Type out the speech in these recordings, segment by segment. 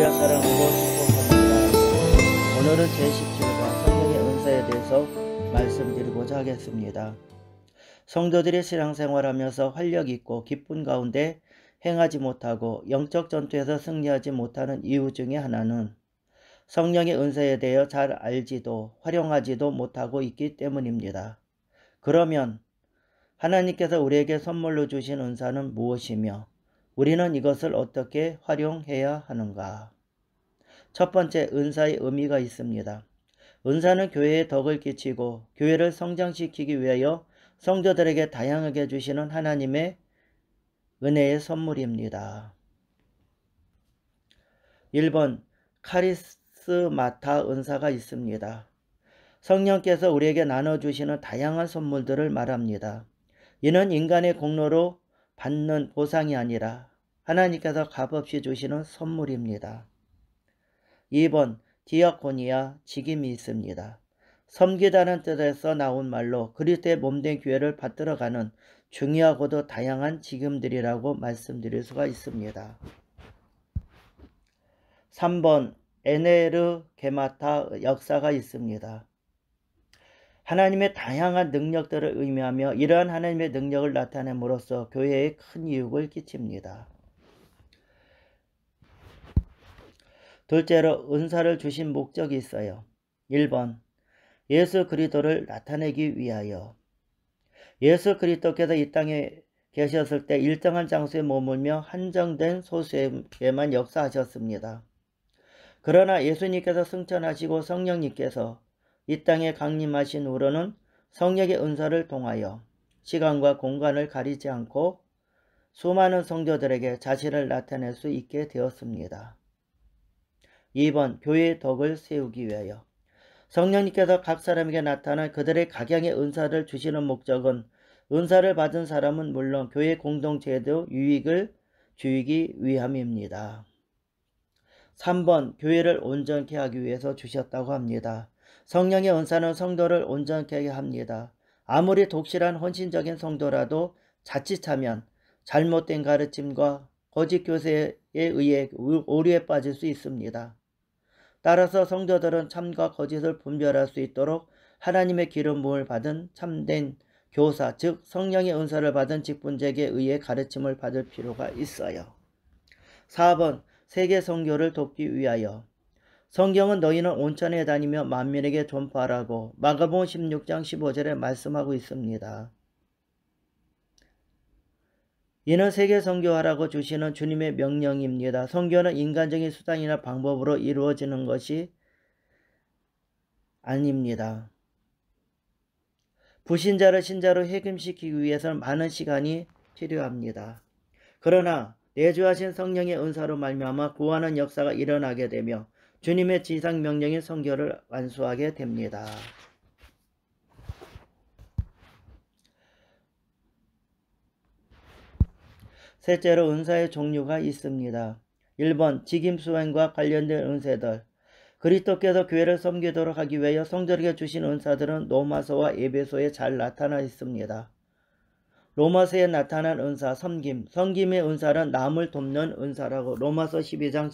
주여 사랑으로 축복합니다. 오늘은 제17과 성령의 은사에 대해서 말씀드리고자 하겠습니다. 성도들이 신앙생활하면서 활력있고 기쁨 가운데 행하지 못하고 영적 전투에서 승리하지 못하는 이유 중에 하나는 성령의 은사에 대해 잘 알지도 활용하지도 못하고 있기 때문입니다. 그러면 하나님께서 우리에게 선물로 주신 은사는 무엇이며 우리는 이것을 어떻게 활용해야 하는가? 첫 번째, 은사의 의미가 있습니다. 은사는 교회에 덕을 끼치고 교회를 성장시키기 위하여 성도들에게 다양하게 주시는 하나님의 은혜의 선물입니다. 1번, 카리스마타 은사가 있습니다. 성령께서 우리에게 나눠주시는 다양한 선물들을 말합니다. 이는 인간의 공로로 받는 보상이 아니라 하나님께서 값없이 주시는 선물입니다. 2번, 디아코니아 직임이 있습니다. 섬기다는 뜻에서 나온 말로 그리스도의 몸된 교회를 받들어가는 중요하고도 다양한 직임들이라고 말씀드릴 수가 있습니다. 3번, 에네르게마타 역사가 있습니다. 하나님의 다양한 능력들을 의미하며 이러한 하나님의 능력을 나타냄으로써 교회에 큰 이익을 끼칩니다. 둘째로 은사를 주신 목적이 있어요. 1번, 예수 그리스도를 나타내기 위하여. 예수 그리스도께서 이 땅에 계셨을 때 일정한 장소에 머물며 한정된 소수에게만 역사하셨습니다. 그러나 예수님께서 승천하시고 성령님께서 이 땅에 강림하신 후로는 성령의 은사를 통하여 시간과 공간을 가리지 않고 수많은 성도들에게 자신을 나타낼 수 있게 되었습니다. 2번, 교회의 덕을 세우기 위하여. 성령님께서 각 사람에게 나타난 그들의 각양의 은사를 주시는 목적은 은사를 받은 사람은 물론 교회 공동체에도 유익을 주기 위함입니다. 3번, 교회를 온전케 하기 위해서 주셨다고 합니다. 성령의 은사는 성도를 온전케 합니다. 아무리 독실한 헌신적인 성도라도 자칫하면 잘못된 가르침과 거짓 교세에 의해 오류에 빠질 수 있습니다. 따라서 성도들은 참과 거짓을 분별할 수 있도록 하나님의 기름 부음을 받은 참된 교사, 즉 성령의 은사를 받은 직분자에게 의해 가르침을 받을 필요가 있어요. 4번, 세계 선교를 돕기 위하여. 성경은 너희는 온천에 다니며 만민에게 전파하라고 마가복음 16장 15절에 말씀하고 있습니다. 이는 세계 선교하라고 주시는 주님의 명령입니다. 선교는 인간적인 수단이나 방법으로 이루어지는 것이 아닙니다. 불신자를 신자로 해금시키기 위해서는 많은 시간이 필요합니다. 그러나 내주하신 성령의 은사로 말미암아 구하는 역사가 일어나게 되며 주님의 지상 명령인 선교를 완수하게 됩니다. 셋째로 은사의 종류가 있습니다. 1번, 직임 수행과 관련된 은사들. 그리스도께서 교회를 섬기도록 하기 위하여 성도에게 주신 은사들은 로마서와 에베소에 잘 나타나 있습니다. 로마서에 나타난 은사, 섬김의 은사는 남을 돕는 은사라고 로마서 12장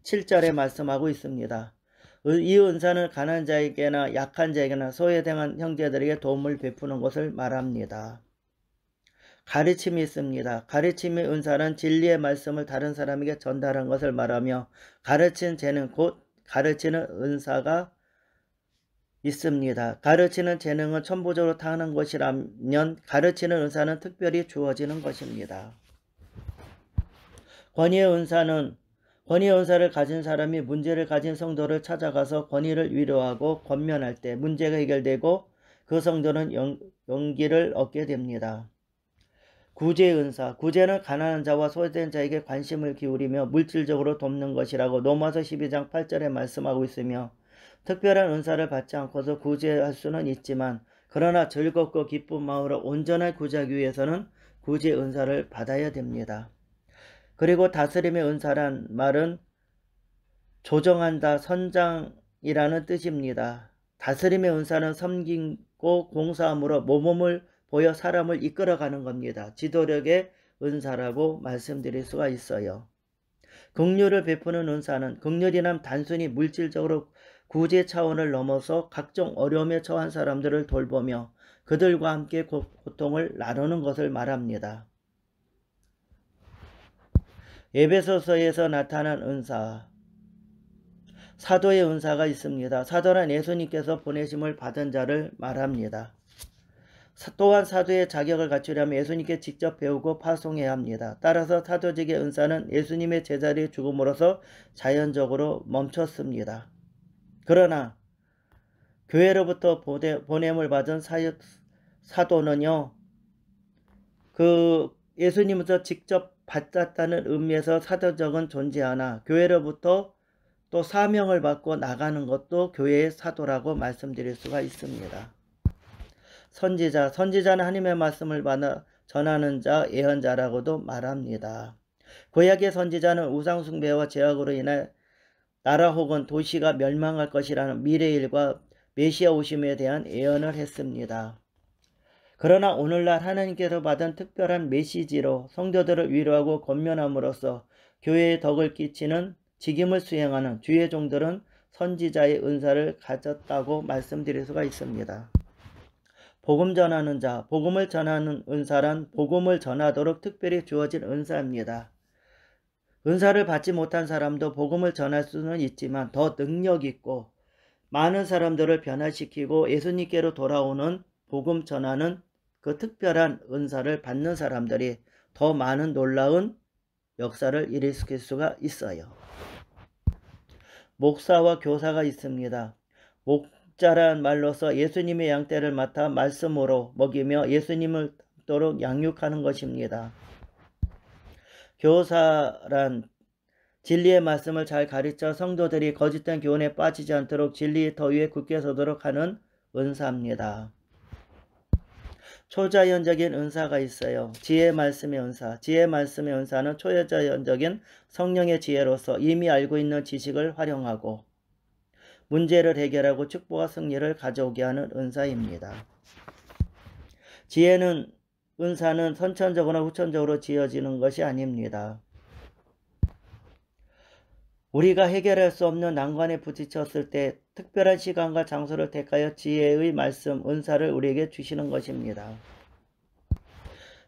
7절에 말씀하고 있습니다. 이 은사는 가난한 자에게나 약한 자에게나 소외당한 형제들에게 도움을 베푸는 것을 말합니다. 가르침이 있습니다. 가르침의 은사는 진리의 말씀을 다른 사람에게 전달한 것을 말하며 가르치는 재능, 곧 가르치는 은사가 있습니다. 가르치는 재능은 천부적으로 타는 것이라면 가르치는 은사는 특별히 주어지는 것입니다. 권위의 은사를 가진 사람이 문제를 가진 성도를 찾아가서 권위를 위로하고 권면할 때 문제가 해결되고 그 성도는 용기를 얻게 됩니다. 구제의 은사. 구제는 가난한 자와 소외된 자에게 관심을 기울이며 물질적으로 돕는 것이라고 로마서 12장 8절에 말씀하고 있으며 특별한 은사를 받지 않고도 구제할 수는 있지만 그러나 즐겁고 기쁜 마음으로 온전한 구제하기 위해서는 구제 은사를 받아야 됩니다. 그리고 다스림의 은사란 말은 조정한다, 선장이라는 뜻입니다. 다스림의 은사는 섬기고 공사함으로 모범을 보여 사람을 이끌어가는 겁니다. 지도력의 은사라고 말씀드릴 수가 있어요. 긍휼을 베푸는 은사는 긍휼이란 단순히 물질적으로 구제 차원을 넘어서 각종 어려움에 처한 사람들을 돌보며 그들과 함께 고통을 나누는 것을 말합니다. 에베소서에서 나타난 은사, 사도의 은사가 있습니다. 사도란 예수님께서 보내심을 받은 자를 말합니다. 또한 사도의 자격을 갖추려면 예수님께 직접 배우고 파송해야 합니다. 따라서 사도직의 은사는 예수님의 제자리에 죽음으로써 자연적으로 멈췄습니다. 그러나 교회로부터 보냄을 받은 사도는요, 예수님으로부터 직접 받았다는 의미에서 사도적은 존재하나 교회로부터 또 사명을 받고 나가는 것도 교회의 사도라고 말씀드릴 수가 있습니다. 선지자는 하나님의 말씀을 받아 전하는 자, 예언자라고도 말합니다. 구약의 선지자는 우상 숭배와 죄악으로 인해 나라 혹은 도시가 멸망할 것이라는 미래일과 메시아 오심에 대한 예언을 했습니다. 그러나 오늘날 하나님께서 받은 특별한 메시지로 성도들을 위로하고 권면함으로써 교회에 덕을 끼치는 직임을 수행하는 주의 종들은 선지자의 은사를 가졌다고 말씀드릴 수가 있습니다. 복음 전하는 자, 복음을 전하는 은사란 복음을 전하도록 특별히 주어진 은사입니다. 은사를 받지 못한 사람도 복음을 전할 수는 있지만 더 능력 있고 많은 사람들을 변화시키고 예수님께로 돌아오는 복음 전하는 그 특별한 은사를 받는 사람들이 더 많은 놀라운 역사를 일으킬 수가 있어요. 목사와 교사가 있습니다. 목자란 말로서 예수님의 양떼를 맡아 말씀으로 먹이며 예수님을 닮도록 양육하는 것입니다. 교사란 진리의 말씀을 잘 가르쳐 성도들이 거짓된 교훈에 빠지지 않도록 진리의 더위에 굳게 서도록 하는 은사입니다. 초자연적인 은사가 있어요. 지혜 말씀의 은사. 지혜 말씀의 은사는 초자연적인 성령의 지혜로서 이미 알고 있는 지식을 활용하고 문제를 해결하고 축복과 승리를 가져오게 하는 은사입니다. 은사는 선천적으로나 후천적으로 지어지는 것이 아닙니다. 우리가 해결할 수 없는 난관에 부딪혔을 때 특별한 시간과 장소를 택하여 지혜의 말씀, 은사를 우리에게 주시는 것입니다.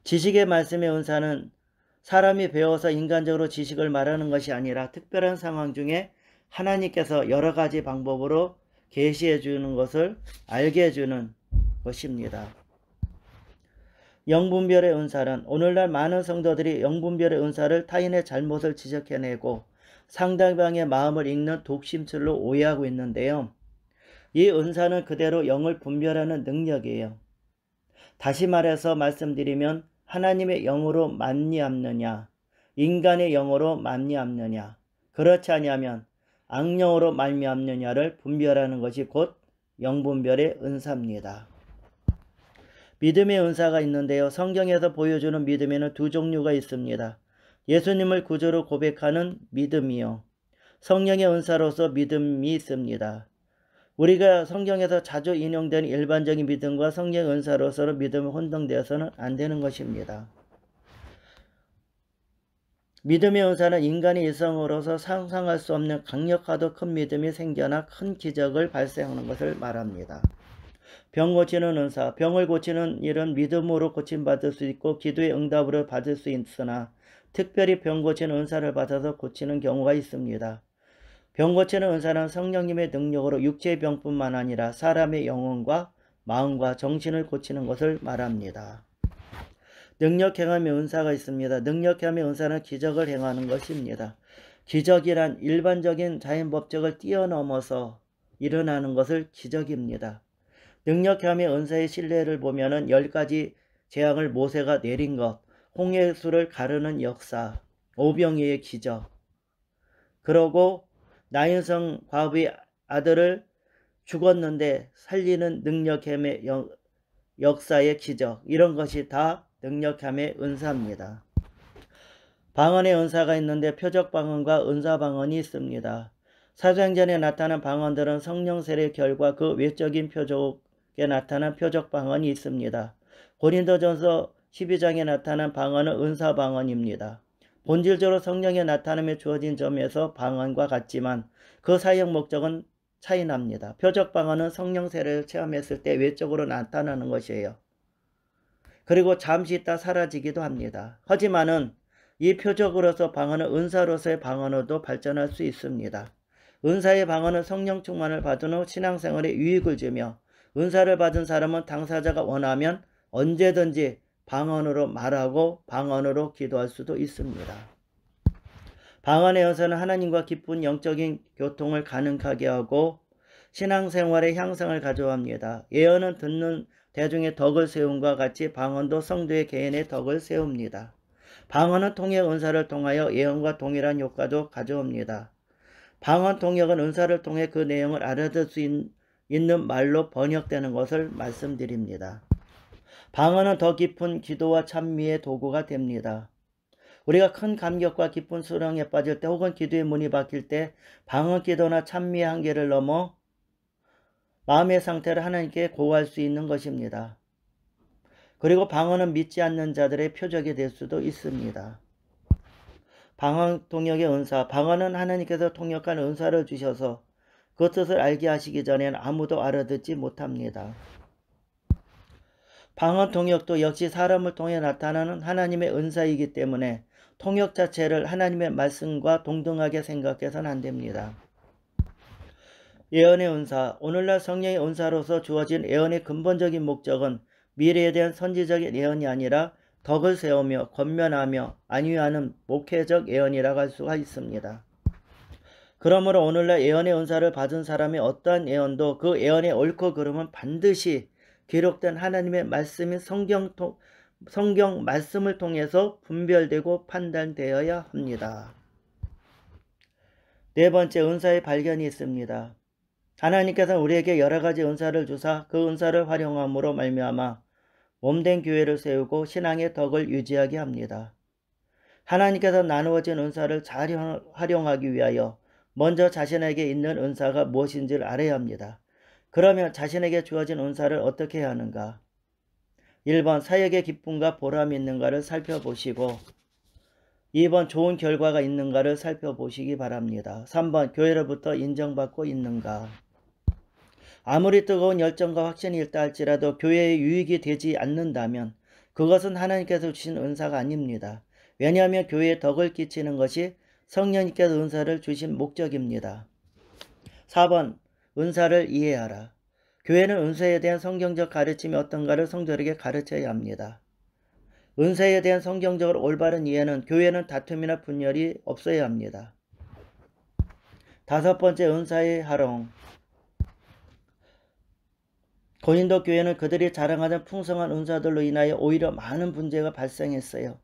지식의 말씀의 은사는 사람이 배워서 인간적으로 지식을 말하는 것이 아니라 특별한 상황 중에 하나님께서 여러 가지 방법으로 계시해 주는 것을 알게 해주는 것입니다. 영분별의 은사는 오늘날 많은 성도들이 영분별의 은사를 타인의 잘못을 지적해내고 상대방의 마음을 읽는 독심술로 오해하고 있는데요. 이 은사는 그대로 영을 분별하는 능력이에요. 다시 말해서 말씀드리면 하나님의 영으로 맞니암느냐, 인간의 영으로 맞니암느냐, 그렇지 아니하면 악령으로 말미암느냐를 분별하는 것이 곧 영분별의 은사입니다. 믿음의 은사가 있는데요. 성경에서 보여주는 믿음에는 두 종류가 있습니다. 예수님을 구주로 고백하는 믿음이요. 성령의 은사로서 믿음이 있습니다. 우리가 성경에서 자주 인용되는 일반적인 믿음과 성령의 은사로서는 믿음이 혼동되어서는 안 되는 것입니다. 믿음의 은사는 인간의 일성으로서 상상할 수 없는 강력하도 큰 믿음이 생겨나 큰 기적을 발생하는 것을 말합니다. 병 고치는 은사, 병을 고치는 일은 믿음으로 고침받을 수 있고 기도의 응답으로 받을 수 있으나 특별히 병 고치는 은사를 받아서 고치는 경우가 있습니다. 병 고치는 은사는 성령님의 능력으로 육체의 병뿐만 아니라 사람의 영혼과 마음과 정신을 고치는 것을 말합니다. 능력 행함의 은사가 있습니다. 능력 행함의 은사는 기적을 행하는 것입니다. 기적이란 일반적인 자연법칙을 뛰어넘어서 일어나는 것을 기적입니다. 능력 행함의 은사의 신뢰를 보면은 10가지 재앙을 모세가 내린 것, 홍해수를 가르는 역사, 오병이의 기적, 그러고 나인성 과부의 아들을 죽었는데 살리는 능력함의 역사의 기적, 이런 것이 다 능력함의 은사입니다. 방언의 은사가 있는데 표적 방언과 은사 방언이 있습니다. 사도행전에 나타난 방언들은 성령 세례의 결과 그 외적인 표적에 나타난 표적 방언이 있습니다. 고린도전서 12장에 나타난 방언은 은사 방언입니다. 본질적으로 성령의 나타남에 주어진 점에서 방언과 같지만 그 사용 목적은 차이 납니다. 표적 방언은 성령 세례를 체험했을 때 외적으로 나타나는 것이에요. 그리고 잠시 있다 사라지기도 합니다. 하지만은 이 표적으로서 방언은 은사로서의 방언으로도 발전할 수 있습니다. 은사의 방언은 성령 충만을 받은 후 신앙생활에 유익을 주며 은사를 받은 사람은 당사자가 원하면 언제든지 방언으로 말하고 방언으로 기도할 수도 있습니다. 방언의 연사는 하나님과 깊은 영적인 교통을 가능하게 하고 신앙생활의 향상을 가져옵니다. 예언은 듣는 대중의 덕을 세움과 같이 방언도 성도의 개인의 덕을 세웁니다. 방언은 통역 은사를 통하여 예언과 동일한 효과도 가져옵니다. 방언 통역은 은사를 통해 그 내용을 알아들 수 있는 말로 번역되는 것을 말씀드립니다. 방언은 더 깊은 기도와 찬미의 도구가 됩니다. 우리가 큰 감격과 기쁜 수렁에 빠질 때 혹은 기도의 문이 박힐 때 방언 기도나 찬미의 한계를 넘어 마음의 상태를 하나님께 고할 수 있는 것입니다. 그리고 방언은 믿지 않는 자들의 표적이 될 수도 있습니다. 방언 통역의 은사, 방언은 하나님께서 통역한 은사를 주셔서 그 뜻을 알게 하시기 전에는 아무도 알아듣지 못합니다. 방언 통역도 역시 사람을 통해 나타나는 하나님의 은사이기 때문에 통역 자체를 하나님의 말씀과 동등하게 생각해서는 안 됩니다. 예언의 은사, 오늘날 성령의 은사로서 주어진 예언의 근본적인 목적은 미래에 대한 선지적인 예언이 아니라 덕을 세우며 권면하며 안위하는 목회적 예언이라고 할 수가 있습니다. 그러므로 오늘날 예언의 은사를 받은 사람의 어떠한 예언도 그 예언의 옳고 그름은 반드시 기록된 하나님의 말씀인 성경 말씀을 통해서 분별되고 판단되어야 합니다. 네 번째, 은사의 발견이 있습니다. 하나님께서는 우리에게 여러가지 은사를 주사 그 은사를 활용함으로 말미암아 몸된 교회를 세우고 신앙의 덕을 유지하게 합니다. 하나님께서 나누어진 은사를 잘 활용하기 위하여 먼저 자신에게 있는 은사가 무엇인지를 알아야 합니다. 그러면 자신에게 주어진 은사를 어떻게 해야 하는가? 1번 사역의 기쁨과 보람이 있는가를 살펴보시고 2번 좋은 결과가 있는가를 살펴보시기 바랍니다. 3번 교회로부터 인정받고 있는가? 아무리 뜨거운 열정과 확신이 있다 할지라도 교회에 유익이 되지 않는다면 그것은 하나님께서 주신 은사가 아닙니다. 왜냐하면 교회에 덕을 끼치는 것이 성령님께서 은사를 주신 목적입니다. 4번 은사를 이해하라. 교회는 은사에 대한 성경적 가르침이 어떤가를 성도에게 가르쳐야 합니다. 은사에 대한 성경적으로 올바른 이해는 교회는 다툼이나 분열이 없어야 합니다. 5번째, 은사의 활용. 고린도 교회는 그들이 자랑하던 풍성한 은사들로 인하여 오히려 많은 문제가 발생했어요.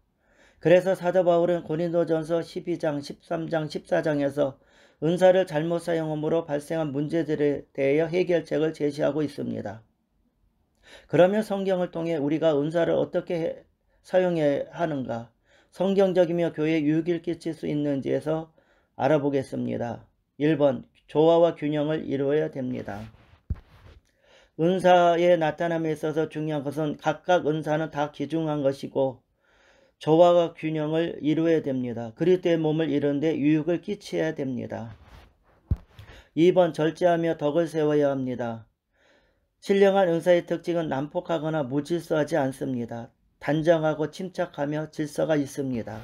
그래서 사도 바울은 고린도전서 12장, 13장, 14장에서 은사를 잘못 사용함으로 발생한 문제들에 대하여 해결책을 제시하고 있습니다. 그러면 성경을 통해 우리가 은사를 어떻게 사용해야 하는가, 성경적이며 교회에 유익을 끼칠 수 있는지에서 알아보겠습니다. 1번 조화와 균형을 이루어야 됩니다. 은사의 나타남에 있어서 중요한 것은 각각 은사는 다 귀중한 것이고 조화와 균형을 이루어야 됩니다. 그리스도의 몸을 이루는 데 유익을 끼쳐야 됩니다. 2번 절제하며 덕을 세워야 합니다. 신령한 은사의 특징은 난폭하거나 무질서하지 않습니다. 단정하고 침착하며 질서가 있습니다.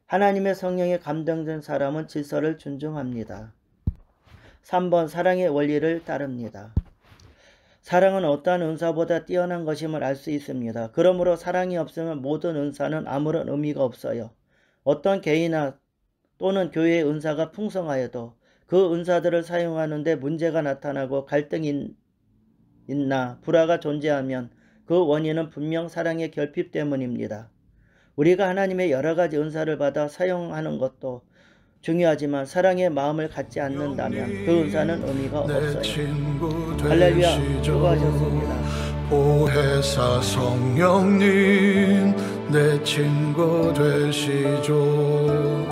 하나님의 성령에 감동된 사람은 질서를 존중합니다. 3번 사랑의 원리를 따릅니다. 사랑은 어떠한 은사보다 뛰어난 것임을 알 수 있습니다. 그러므로 사랑이 없으면 모든 은사는 아무런 의미가 없어요. 어떤 개인이나 또는 교회의 은사가 풍성하여도 그 은사들을 사용하는데 문제가 나타나고 갈등이 있나 불화가 존재하면 그 원인은 분명 사랑의 결핍 때문입니다. 우리가 하나님의 여러가지 은사를 받아 사용하는 것도 중요하지만 사랑의 마음을 갖지 않는다면 그 은사는 의미가 없어요. 할렐루야, 수고하셨습니다. 보혜사 성령님 내 친구 되시죠.